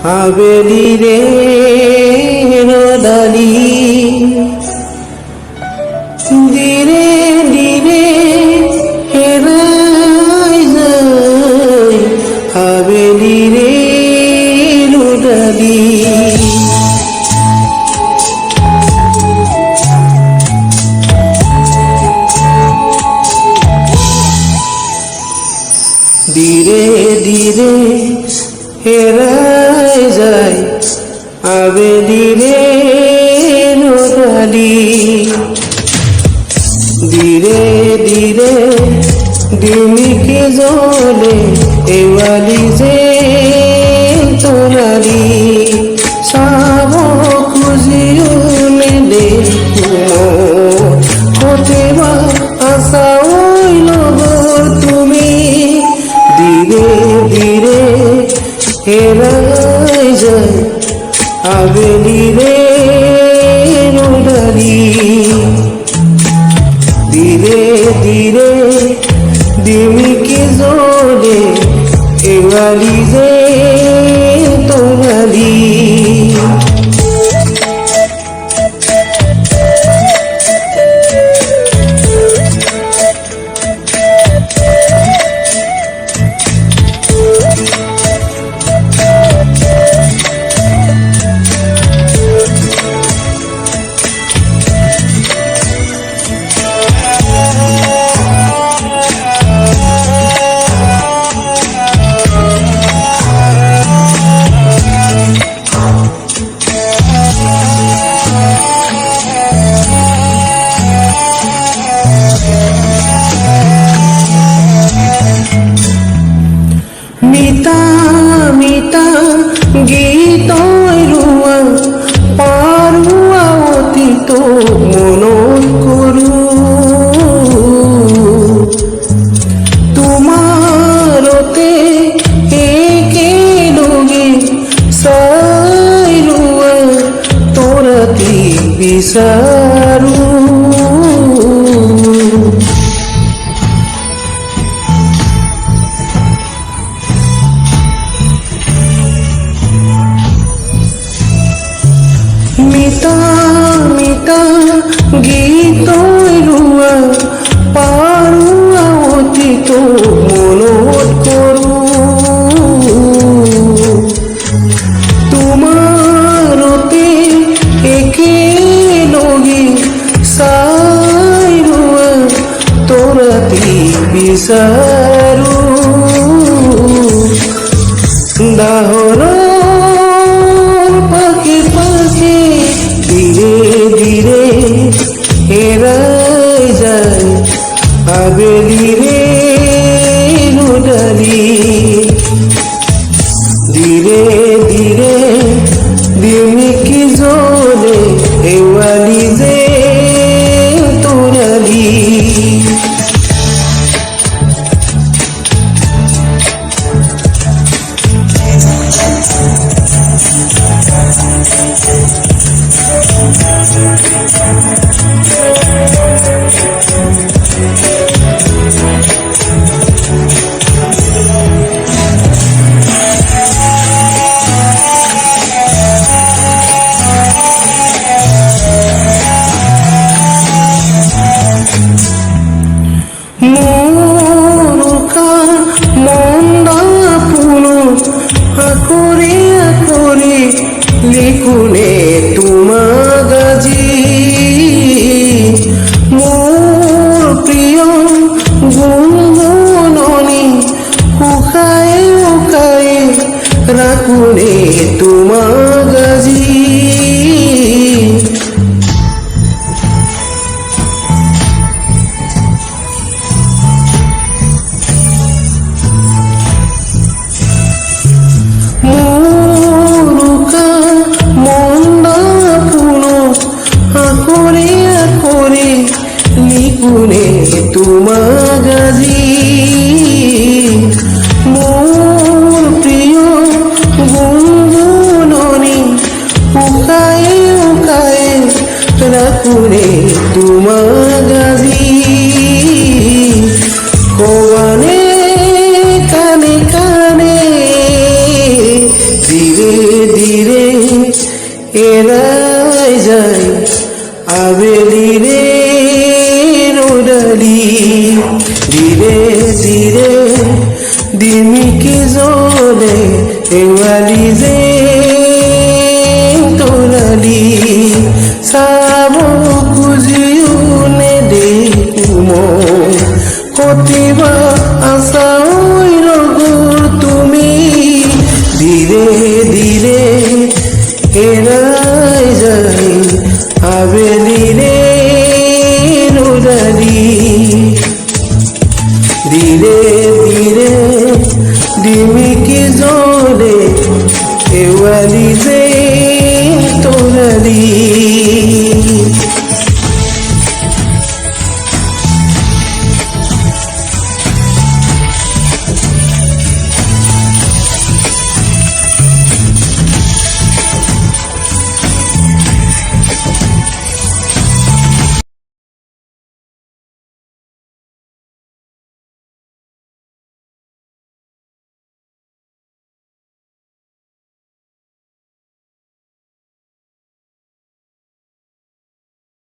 আবেলি রে রদালি ধীরে ধীরে হেরাই যায় আবেলি রে রদালি ধীরে ধীরে হেরাই যায় আবেলি রে রদালি ধীরে ধীরে দিমিকে জ্বলে এওয়ালি যে তোলালি সাব খুঁজিও নেদেখো কতেবা আশা হইল তুমি ধীরে ধীরে হেরাই যায় আবেলি রে রদালি ধীরে ধীরে দিমিকে জ্বলে এওয়ালি যে তোলালি মিতা মিতা গীতই রুয়া পাৰুৱা অতীত মনত কৰো তোমাৰতে একেলগে চাই ৰোৱা তৰাতি বিচাৰো মিতা মিতা গীতই ৰোৱা পাৰুৱা অতীত মনত কৰো তোমাৰতে একেলগে চাই ৰোৱা তৰাতি বিচাৰো দাহৰৰ পাখি পাখি ধীৰে ধীৰে হেৰাই যায় আবেলি ৰে ৰদালি এ